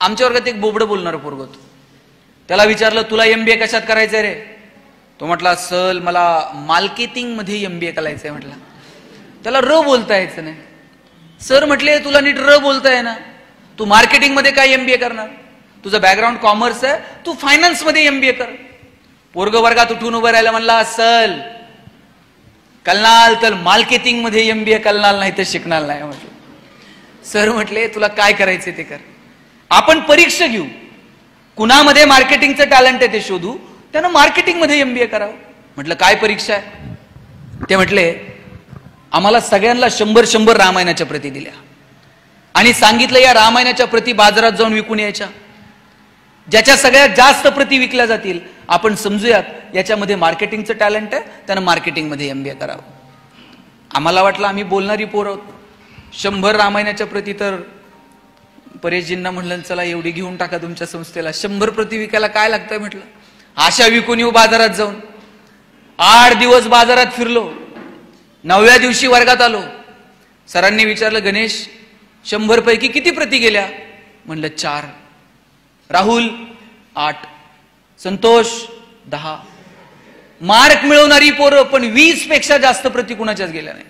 आमच्या वर्गात एक बोबडं बोलणारं पोरग होतं. त्याला विचारलं तुला MBA कशात करायचंय रे? तो म्हटला सल मला मार्केटिंग मध्ये MBA करायचंय म्हटला. त्याला र बोलता यायचं नाही. सर म्हटले तुला नीट र बोलताय ना, तू मार्केटिंग मध्ये काय MBA करणार? तुझं बॅकग्राऊंड कॉमर्स आहे, तू फायनान्स मध्ये MBA कर. पोरग वर्गात उठून उभं राहिलं, म्हणला सल कलनाल तर मार्केटिंग मध्ये MBA कलनाल नाही तर शिकणार नाही म्हटलं. सर म्हटले तुला काय करायचे ते कर, आपण परीक्षा घेऊ, कुणामध्ये मार्केटिंगचं टॅलेंट आहे ते शोधू, त्यानं मार्केटिंग मध्ये MBA करावं. म्हटलं काय परीक्षा आहे? ते म्हटले आम्हाला सगळ्यांना 100 रामायणाच्या प्रती दिल्या आणि सांगितलं या रामायणाच्या प्रती बाजारात जाऊन विकून यायच्या. ज्याच्या सगळ्यात जास्त प्रती विकल्या जातील आपण समजूयात याच्यामध्ये मार्केटिंगचं टॅलेंट आहे, त्यानं मार्केटिंग मध्ये MBA करावं. आम्हाला वाटलं आम्ही बोलणारी पोर आहोत, 100 रामायणाच्या प्रती. तर परेशजींना म्हणलं चला एवढी घेऊन टाका तुमच्या संस्थेला, 100 प्रती विकायला काय लागतंय म्हटलं. आशा विकून येऊ बाजारात जाऊन. 8 दिवस बाजारात फिरलो, 9व्या दिवशी वर्गात आलो. सरांनी विचारलं गणेश 100 पैकी किती प्रती गेल्या? म्हणलं 4. राहुल 8, संतोष 10. मार्क मिळवणारी पोरं पण 20 पेक्षा जास्त प्रती कुणाच्याच गेल्या नाही.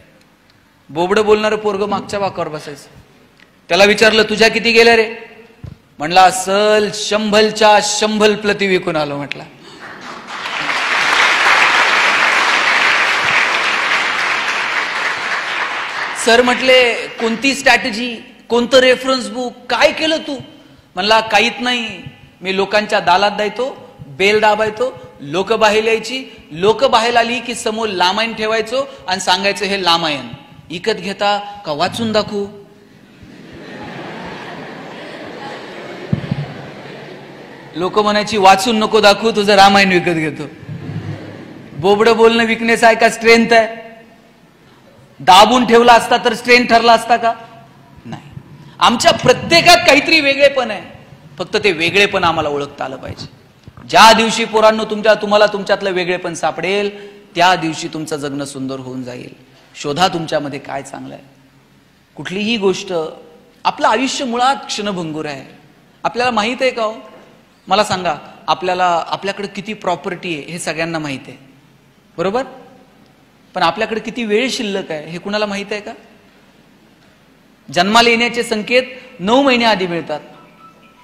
बोबडं बोलणारं पोरग मागच्या वाकावर बसायचं. त्याला विचारलं तुझ्या किती गेल्या रे? म्हणला सल 100च्या 100 प्रती विकून आलो म्हटला. सर म्हटले कोणती स्ट्रॅटेजी, कोणतं रेफरन्स बुक, काय केलं तू? म्हणला काहीच नाही, मी लोकांच्या दालात द्यायचो, बेल दाबायचो, लोक बाहेर यायची, लोक बाहेर आली की समोर लामायण ठेवायचो आणि सांगायचं हे लामायण इकत घेता का वाचून दाखवू? लोक म्हणायची वाचून नको दाखवू, तुझं रामायण विकत घेतो. बोबडं बोलणं विकनेस आहे का स्ट्रेंथ आहे? दाबून ठेवला असता तर स्ट्रेंथ ठरला असता का? नाही. आमच्या प्रत्येकात काहीतरी वेगळेपण आहे, फक्त ते वेगळेपण आम्हाला ओळखता आलं पाहिजे. ज्या दिवशी पोरांनो तुम्हाला तुमच्यातलं वेगळेपण सापडेल त्या दिवशी तुमचं जगणं सुंदर होऊन जाईल. शोधा तुमच्यामध्ये काय चांगलं आहे. कुठलीही गोष्ट, आपलं आयुष्य मुळात क्षणभंगूर आहे. आपल्याला माहित आहे का हो? मला सांगा, आपल्याकडे किती प्रॉपर्टी आहे हे सगळ्यांना माहित आहे, बरोबर? पण आपल्याकडे किती वेळ शिल्लक आहे हे कुणाला माहित आहे का? जन्माला येण्याचे संकेत 9 महिने आधी मिळतात,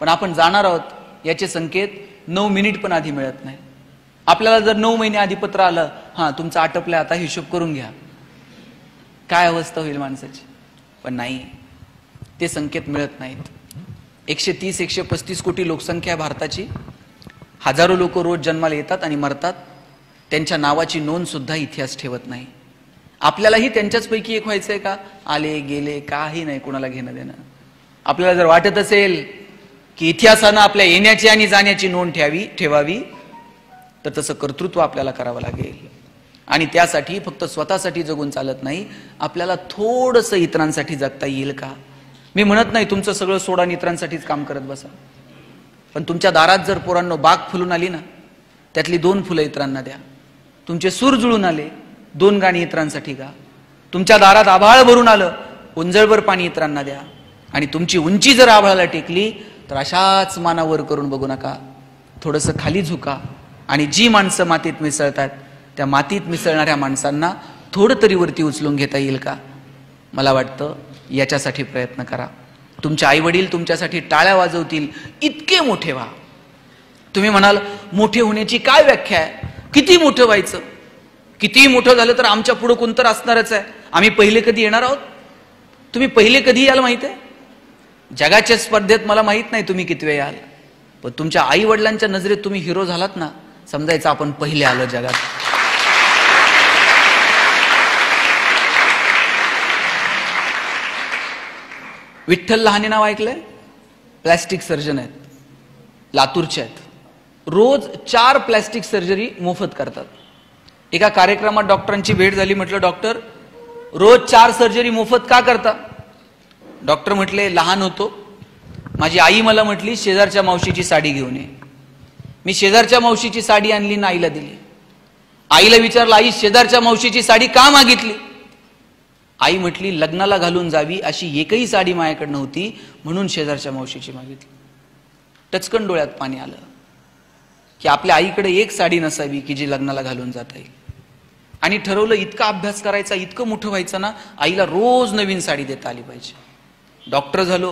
पण आपण जाणार आहोत याचे संकेत 9 मिनिट पण आधी मिळत नाही. आपल्याला जर 9 महिने आधी पत्र आलं, हा तुमचं आटपलंय आता हिशोब करून घ्या, काय अवस्था होईल माणसाची? पण नाही, ते संकेत मिळत नाहीत. 130-135 कोटी लोकसंख्या आहे भारताची. हजारो लोक रोज जन्माला येतात आणि मरतात, त्यांच्या नावाची नोंद सुद्धा इतिहास ठेवत नाही. आपल्यालाही त्यांच्याच पैकी एक व्हायचंय का? आले गेले काही नाही, कोणाला घेणं देणं. आपल्याला जर वाटत असेल की इतिहासानं आपल्या येण्याची आणि जाण्याची नोंद ठेवावी तर तसं कर्तृत्व आपल्याला करावं लागेल. आणि त्यासाठी फक्त स्वतःसाठी जगून चालत नाही, आपल्याला थोडंसं इतरांसाठी जगता येईल का? मी म्हणत नाही तुमचं सगळं सोडा आणि इतरांसाठीच काम करत बसा, पण तुमच्या दारात जर पोरांनो बाग फुलून आली ना, त्यातली 2 फुलं इतरांना द्या. तुमचे सूर जुळून आले, 2 गाणी इतरांसाठी गा. तुमच्या दारात आभाळ भरून आलं, उंजळभर पाणी इतरांना द्या. आणि तुमची उंची जर आभाळाला टेकली तर अशाच मानावर करून बघू नका, थोडंसं खाली झुका. आणि जी माणसं मातीत मिसळतात त्या मातीत मिसळणाऱ्या माणसांना थोडं तरी वरती उचलून घेता येईल का? मला वाटतं याच्यासाठी प्रयत्न करा. तुमचे आई वडील तुमच्यासाठी टाळ्या वाजवतील, इतके मोठे व्हा. तुम्ही म्हणाल मोठे होण्याची काय व्याख्या आहे? किती मोठं व्हायचं? किती मोठं झालं तर आमच्या पुढे कोणतर असणारच आहे. आम्ही पहिले कधी येणार आहोत? तुम्ही पहिले कधी याल माहित आहे? जगाच्या स्पर्धेत मला माहित नाही तुम्ही किती वेळ याल, पण तुमच्या आई वडिलांच्या नजरेत तुम्ही हिरो झालात ना, समजायचं आपण पहिले आलो जगात. विठ्ठल लहाने नाव ऐकलंय? प्लॅस्टिक सर्जन आहेत, लातूरचे आहेत. रोज 4 प्लॅस्टिक सर्जरी मोफत करतात. एका कार्यक्रमात डॉक्टरांची भेट झाली. म्हटलं डॉक्टर रोज 4 सर्जरी मोफत का करता? डॉक्टर म्हटले लहान होतो, माझी आई मला म्हटली शेजारच्या मावशीची साडी घेऊन ये. मी शेजारच्या मावशीची साडी आणली ना आईला दिली. आईला विचारलं आई शेजारच्या मावशीची साडी का मागितली? आई म्हटली लग्नाला घालून जावी अशी एकही साडी माझ्याकडे नव्हती, म्हणून शेजारच्या मावशीची मागितली. टचकन डोळ्यात पाणी आलं की आपल्या आईकडे एक साडी नसावी की जी लग्नाला घालून जाता येईल. आणि ठरवलं इतका अभ्यास करायचा, इतकं मोठं व्हायचं ना, आईला रोज नवीन साडी देता आली पाहिजे. डॉक्टर झालो,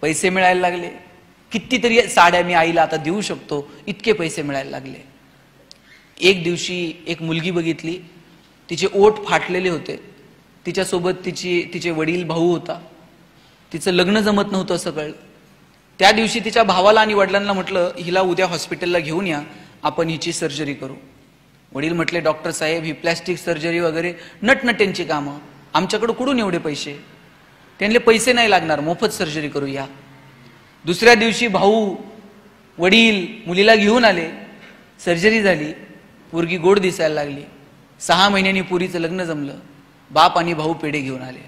पैसे मिळायला लागले, कितीतरी साड्या मी आईला आता देऊ शकतो इतके पैसे मिळायला लागले. एक दिवशी एक मुलगी बघितली, तिचे ओठ फाटलेले होते, तिच्यासोबत तिचे वडील भाऊ होता, तिचं लग्न जमत नव्हतं असं कळलं. त्या दिवशी तिच्या भावाला आणि वडिलांना म्हटलं हिला उद्या हॉस्पिटलला घेऊन या, आपण हिची सर्जरी करू. वडील म्हटले डॉक्टर साहेब ही प्लॅस्टिक सर्जरी वगैरे नटनट्यांची कामं, आमच्याकडे कुठून एवढे पैसे. त्यांना पैसे नाही लागणार, मोफत सर्जरी करूया. दुसऱ्या दिवशी भाऊ वडील मुलीला घेऊन आले, सर्जरी झाली, पोरगी गोड दिसायला लागली. 6 महिन्यांनी पोरीचं लग्न जमलं. बाप आणि भाऊ पेढे घेऊन आले.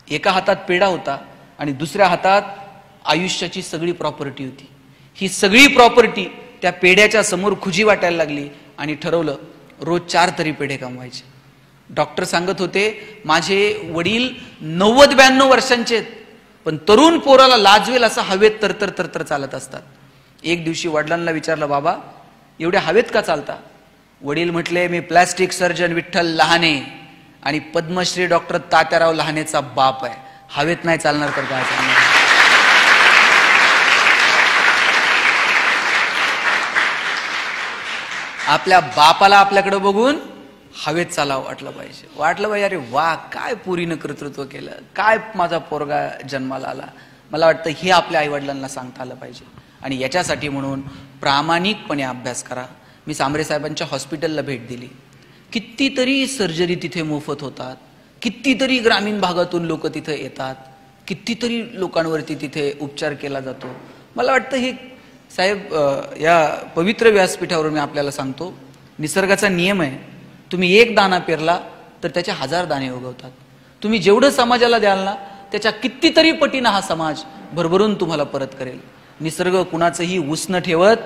एका हातात पेढा होता आणि दुसऱ्या हातात आयुष्याची सगळी प्रॉपर्टी होती. ही सगळी प्रॉपर्टी त्या पेढ्याच्या समोर खुजी वाटायला लागली आणि ठरवलं रोज 4 तरी पेढे कमवायचे. डॉक्टर सांगत होते माझे वडील 90-92 वर्षांचे आहेत, पण तरुण पोराला लाजवेल असं हवेत तरतर चालत असतात. एक दिवशी वडिलांना विचारलं बाबा एवढ्या हवेत का चालता. वडील म्हटले मी प्लॅस्टिक सर्जन विठ्ठल लहाने आणि पद्मश्री डॉक्टर तात्याराव लहानेचा बाप आहे, हवेत नाही चालणार तर काय चालणार. आपल्या बापाला आपल्याकडे बघून हवेत चालावं वाटलं पाहिजे अरे वा काय पुरीनं कर्तृत्व केलं, काय माझा पोरगा जन्माला आला. मला वाटतं हे आपल्या आईवडिलांना सांगता आलं पाहिजे. आणि याच्यासाठी म्हणून प्रामाणिकपणे अभ्यास करा. मी सांबरे साहेबांच्या हॉस्पिटलला भेट दिली, कितीतरी सर्जरी तिथे मोफत होतात, कितीतरी ग्रामीण भागातून लोक तिथे येतात, कितीतरी लोकांवरती तिथे उपचार केला जातो. मला वाटतं हे साहेब या पवित्र व्यासपीठावर मी आपल्याला सांगतो, निसर्गाचा नियम आहे, तुम्ही एक दाणा पेरला तर त्याचे 1000 दाणे उगवतात. तुम्ही जेवढं समाजाला द्याल ना त्याच्या कितीतरी पटीनं हा समाज भरभरून तुम्हाला परत करेल. निसर्ग कुणाचंही उसनं ठेवत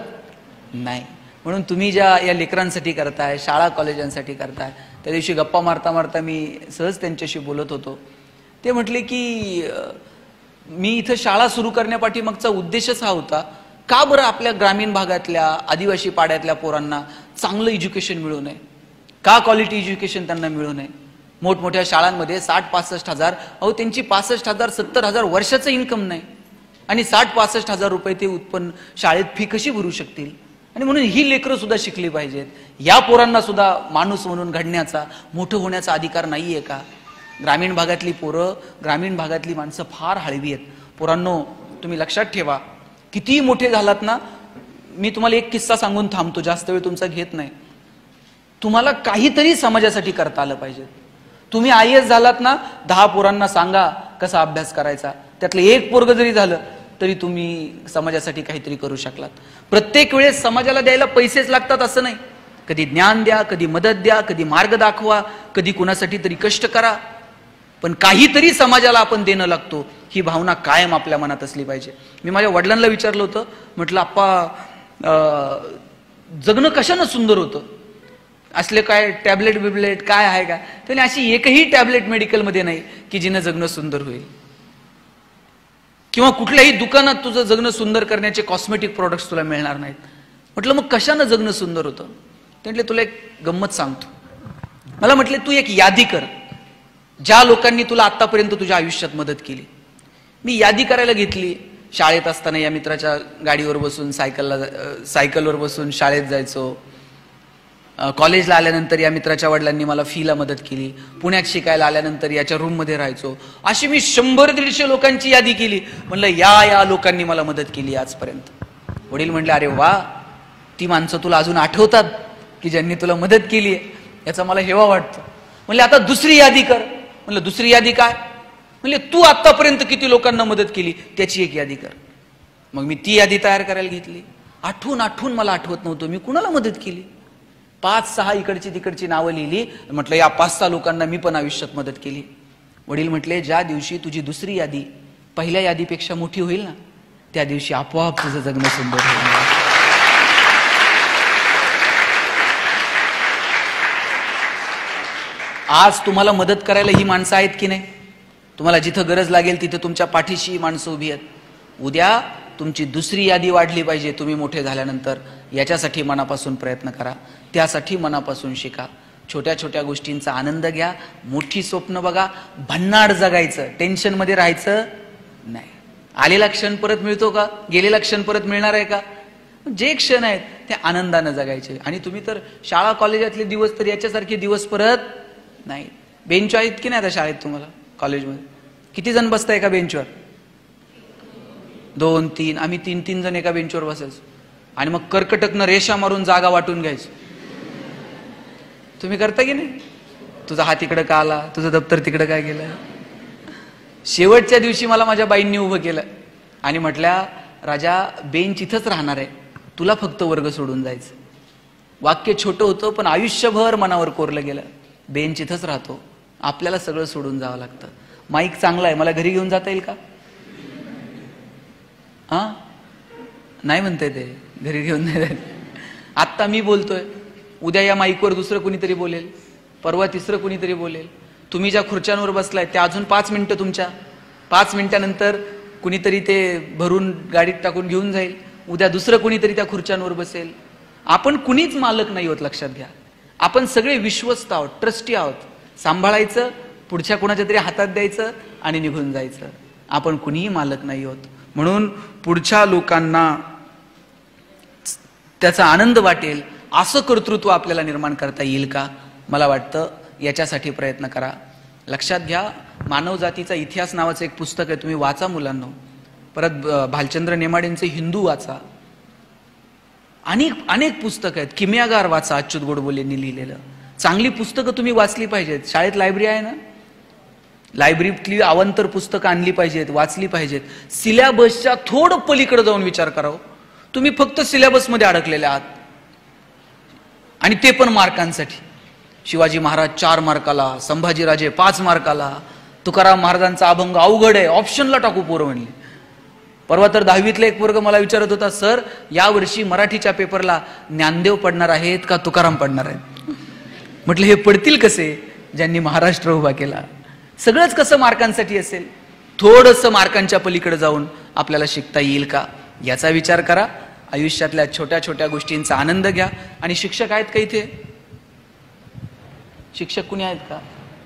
नाही. म्हणून तुम्ही ज्या या लेकरांसाठी करताय, शाळा कॉलेजांसाठी करताय, त्या दिवशी गप्पा मारता मारता मी सहज त्यांच्याशी बोलत होतो. ते म्हटले की मी इथं शाळा सुरू करण्यापाठीमागचा उद्देशच हा होता, का बरं आपल्या ग्रामीण भागातल्या आदिवासी पाड्यातल्या पोरांना चांगलं एज्युकेशन मिळू नये, का क्वालिटी एज्युकेशन त्यांना मिळू नये. मोठमोठ्या शाळांमध्ये 60-65 हजार, अहो त्यांची 65 हजार 70 हजार वर्षाचं इन्कम नाही आणि 60-65 हजार रुपये ते उत्पन्न शाळेत फी कशी भरू शकतील. आणि म्हणून ही लेकरं सुद्धा शिकली पाहिजेत. या पोरांना सुद्धा माणूस म्हणून घडण्याचा, मोठं होण्याचा अधिकार नाहीये का. ग्रामीण भागातली पोरं, ग्रामीण भागातली माणसं फार हळवी आहेत. पोरांनो तुम्ही लक्षात ठेवा, किती मोठे झालात ना, मी तुम्हाला एक किस्सा सांगून थांबतो, जास्त वेळ तुमचा घेत नाही. तुम्हाला काहीतरी समाजासाठी करता आलं पाहिजे. तुम्ही IAS झालात ना, 10 पोरांना सांगा कसा अभ्यास करायचा, त्यातलं एक पोरग जरी झालं तरी तुम्ही समाजासाठी काहीतरी करू शकलात. प्रत्येक वेळेस समाजाला द्यायला पैसेच लागतात असं नाही. कधी ज्ञान द्या, कधी मदत द्या, कधी मार्ग दाखवा, कधी कुणासाठी तरी कष्ट करा, पण काहीतरी समाजाला आपण देणं लागतो ही भावना कायम आपल्या मनात असली पाहिजे. मी माझ्या वडिलांना विचारलं होतं, म्हटलं आप्पा जगणं कशानं सुंदर होतं, असले काय टॅबलेट बिबलेट काय आहे का. त्याने अशी एकही टॅबलेट मेडिकलमध्ये नाही की जिनं जगणं सुंदर होईल, किंवा कुठल्याही दुकानात तुझं जगणं सुंदर करण्याचे कॉस्मेटिक प्रोडक्ट्स तुला मिळणार नाहीत. म्हटलं मग कशानं जगणं सुंदर होतं. ते म्हटले तुला एक गंमत सांगतो. मला म्हटले तू एक यादी कर, ज्या लोकांनी तुला आतापर्यंत तुझ्या आयुष्यात मदत केली. मी यादी करायला घेतली. शाळेत असताना या मित्राच्या गाडीवर बसून सायकलवर बसून शाळेत जायचो. कॉलेजला आल्यानंतर या मित्राच्या वडिलांनी मला फीला मदत केली. पुण्यात शिकायला आल्यानंतर याच्या रूममध्ये राहायचो. अशी मी 100-150 लोकांची यादी केली. म्हणलं या लोकांनी मला मदत केली आजपर्यंत. वडील म्हणले अरे वा, ती माणसं तुला अजून आठवतात की ज्यांनी तुला मदत केली आहे, याचा मला हेवा वाटतो. म्हणले आता दुसरी यादी कर. म्हणलं दुसरी यादी काय. म्हणले तू आतापर्यंत किती लोकांना मदत केली त्याची एक यादी कर. मग मी ती यादी तयार करायला घेतली. आठवून मला आठवत नव्हतं मी कुणाला मदत केली. 5-6 इकडची तिकडची नावं लिहिली. म्हटलं या 5-6 लोकांना मी पण आयुष्यात मदत केली. वडील म्हटले ज्या दिवशी तुझी दुसरी यादी पहिल्या यादीपेक्षा मोठी होईल ना, त्या दिवशी आपोआप तुझं जगणं सुंदर होईल. आज तुम्हाला मदत करायला ही माणसं आहेत की नाही. तुम्हाला जिथं गरज लागेल तिथं तुमच्या पाठीशी माणसं उभी आहेत. उद्या तुमची दुसरी यादी वाढली पाहिजे तुम्ही मोठे झाल्यानंतर, याच्यासाठी मनापासून प्रयत्न करा, त्यासाठी मनापासून शिका. छोट्या छोट्या गोष्टींचा आनंद घ्या, मोठी स्वप्न बघा, भन्नाड जगायचं, टेन्शनमध्ये राहायचं नाही. आलेला क्षण परत मिळतो का? गेलेला क्षण परत मिळणार आहे का? जे क्षण आहेत ते आनंदानं जगायचे. आणि तुम्ही तर शाळा कॉलेजातले दिवस तर याच्यासारखे दिवस परत नाही. बेंच आहेत की नाही आता शाळेत तुम्हाला? कॉलेजमध्ये किती जण बसताय एका बेंचवर? 2, 3. आम्ही 3 जण एका बेंचवर बसायचो आणि मग कर्कटकनं रेषा मारून जागा वाटून घ्यायचो. तुम्ही करता की नाही? तुझा हात इकडं का आला, तुझं दप्तर तिकडं काय गेलं. शेवटच्या दिवशी मला माझ्या बाईंनी उभं केलं आणि म्हटल्या, राजा बेंच इथंच राहणार आहे, तुला फक्त वर्ग सोडून जायचं. वाक्य छोटं होतं पण आयुष्यभर मनावर कोरलं गेलं. बेंच इथंच राहतो, आपल्याला सगळं सोडून जावं लागतं. माईक चांगला आहे, मला घरी घेऊन जाता येईल का? हा नाही म्हणते ते, घरी घेऊन नाही. आत्ता मी बोलतोय, उद्या या माईकवर दुसरं कुणीतरी बोलेल, परवा तिसरं कुणीतरी बोलेल. तुम्ही ज्या खुर्च्यांवर बसलाय त्या अजून 5 मिनिटं तुमच्या, 5 मिनिटानंतर कुणीतरी ते भरून गाडीत टाकून घेऊन जाईल. उद्या दुसरं कुणीतरी त्या खुर्च्यांवर बसेल. आपण कुणीच मालक नाही होत, लक्षात घ्या. आपण सगळे विश्वस्त आहोत, ट्रस्टी आहोत. सांभाळायचं, पुढच्या कुणाच्या तरी हातात द्यायचं आणि निघून जायचं. आपण कुणीही मालक नाही होत. म्हणून पुढच्या लोकांना त्याचा आनंद वाटेल असं कर्तृत्व आपल्याला निर्माण करता येईल का? मला वाटतं याच्यासाठी प्रयत्न करा. लक्षात घ्या, मानवजातीचा इतिहास नावाचं एक पुस्तक आहे, तुम्ही वाचा मुलांनो. परत भालचंद्र नेमाडेंचे हिंदू वाचा. अनेक पुस्तक आहेत. किमयागार वाचा, अच्युत गोडबोलेंनी लिहिलेलं. चांगली पुस्तकं तुम्ही वाचली पाहिजेत. शाळेत लायब्ररी आहे ना, लायब्ररीतली अवांतर पुस्तकं आणली पाहिजेत, वाचली पाहिजेत. सिलेबसच्या थोडं पलीकडे जाऊन विचार करावं. तुम्ही फक्त सिलेबसमध्ये अडकलेले आहात आणि ते पण मार्कांसाठी. शिवाजी महाराज 4 मार्काला, संभाजीराजे 5 मार्काला, तुकाराम महाराजांचा अभंग अवघड आहे, ऑप्शनला टाकू पोरं म्हणले. परवा तर 10वीतला एक वर्ग मला विचारत होता, सर यावर्षी मराठीच्या पेपरला ज्ञानदेव पडणार आहेत का तुकाराम पडणार आहेत? म्हटलं हे पडतील कसे ज्यांनी महाराष्ट्र उभा केला. सगळंच कसं मार्कांसाठी असेल? थोडंसं मार्कांच्या पलीकडे जाऊन आपल्याला शिकता येईल का याचा विचार करा. आयुष्यातल्या छोट्या छोट्या गोष्टींचा आनंद घ्या. आणि शिक्षक आहेत का इथे? शिक्षक कुणी आहेत का?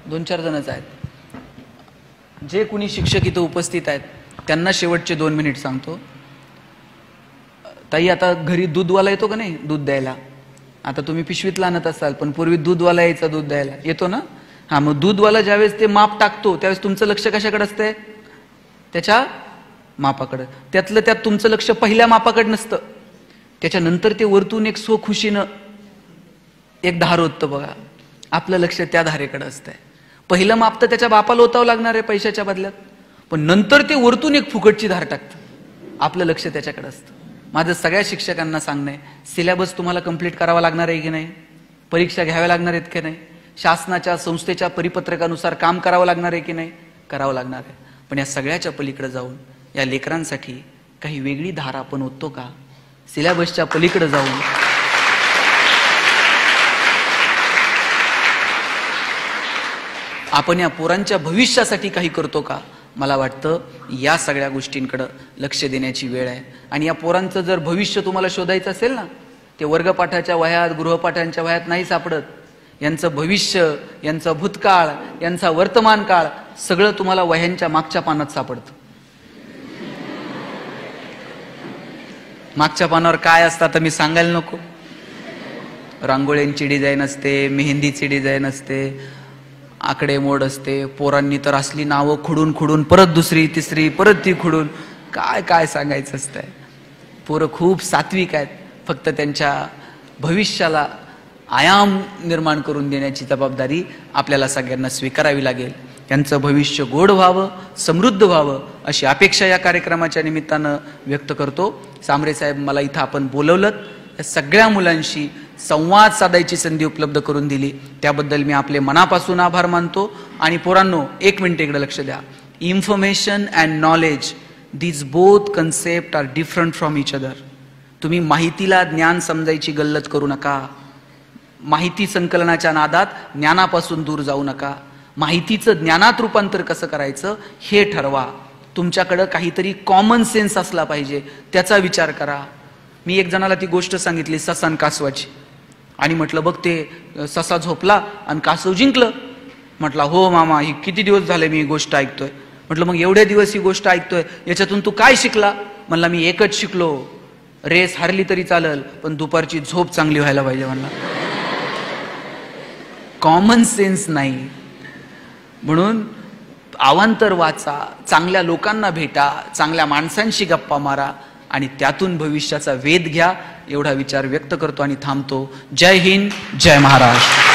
2-4 जणच आहेत. जे कुणी शिक्षक इथं उपस्थित आहेत त्यांना शेवटचे 2 मिनिट सांगतो. ताई, आता घरी दूधवाला येतो का नाही दूध द्यायला? आता तुम्ही पिशवीतला आणत असाल, पण पूर्वी दूधवाला यायचा दूध द्यायला, येतो ना? हा, मग दूधवाला ज्यावेळेस ते माप टाकतो त्यावेळेस तुमचं लक्ष कशाकडे असतंय? त्याच्या मापाकडे. त्यातलं त्यात तुमचं लक्ष पहिल्या मापाकडे नसतं, त्याच्यानंतर ते वरतून एक खुशीनं एक धार होतं बघा, आपलं लक्ष त्या धारेकडे असतंय. पहिलं माप तर त्याच्या बापाला ओतावं लागणार आहे पैशाच्या बदल्यात, पण नंतर ते वरतून एक फुकटची धार टाकतं, आपलं लक्ष त्याच्याकडे असतं. माझं सगळ्या शिक्षकांना सांगणं आहे, सिलेबस तुम्हाला कंप्लीट करावा लागणार आहे की नाही? परीक्षा घ्याव्या लागणार आहेत की नाही? शासनाच्या संस्थेच्या परिपत्रकानुसार काम करावं लागणार आहे की नाही? करावं लागणार आहे. पण या सगळ्याच्या पलीकडे जाऊन या लेकरांसाठी काही वेगळी धार आपण ओततो का? सिलेबसच्या पलीकडे जाऊन आपण या पोरांच्या भविष्यासाठी काही करतो का? मला वाटतं या सगळ्या गोष्टींकडे लक्ष देण्याची वेळ आहे. आणि या पोरांचं जर भविष्य तुम्हाला शोधायचं असेल ना, ते वर्गपाठाच्या वह्यात, गृहपाठांच्या वह्यात नाही सापडत. यांचं भविष्य, यांचा भूतकाळ, यांचा वर्तमान काळ सगळं तुम्हाला वह्यांच्या मागच्या पानात सापडतं. मागच्या पानावर काय असतं तर मी सांगायला नको. रांगोळ्यांची डिझाईन असते, मेहंदीची डिझाईन असते, आकडेमोड असते. पोरांनी तर असली नावं खुडून खुडून परत दुसरी तिसरी परत ती खुडून काय काय सांगायचं असतंय. पोरं खूप सात्विक आहेत, फक्त त्यांच्या भविष्याला आयाम निर्माण करून देण्याची जबाबदारी आपल्याला सगळ्यांना स्वीकारावी लागेल. त्यांचं भविष्य गोड व्हावं, समृद्ध व्हावं अशी अपेक्षा या कार्यक्रमाच्या निमित्तानं व्यक्त करतो. सांबरे साहेब, मला इथं आपण बोलवलं, या सगळ्या मुलांशी संवाद साधायची संधी उपलब्ध करून दिली, त्याबद्दल मी आपले मनापासून आभार मानतो. आणि पोरांनो, 1 मिनिट इकडे लक्ष द्या. Information and knowledge, these both concept are different from each other. तुम्ही माहितीला ज्ञान समजायची गल्लत करू नका. माहिती संकलनाच्या नादात ज्ञानापासून दूर जाऊ नका. माहितीचं ज्ञानात रूपांतर कसं करायचं हे ठरवा. तुमच्याकडं काहीतरी कॉमन सेन्स असला पाहिजे, त्याचा विचार करा. मी एक जणाला ती गोष्ट सांगितली ससा आणि कासवाची, आणि म्हटलं बघ ते ससा झोपला आणि कासव जिंकलं. म्हटलं हो मामा, ही किती दिवस झाले मी ही गोष्ट ऐकतोय. म्हटलं मग एवढे दिवस ही गोष्ट ऐकतोय, याच्यातून तू काय शिकला? म्हणला मी एकच शिकलो, रेस हारली तरी चालेल पण दुपारची झोप चांगली व्हायला पाहिजे. म्हणला कॉमन सेन्स नाही. म्हणून अवांतर वाचा, चांगल्या लोकांना भेटा, चांगल्या माणसांशी गप्पा मारा आणि त्यातून भविष्याचा वेध घ्या. एवढा विचार व्यक्त करतो आणि थांबतो. जय हिंद, जय महाराष्ट्र.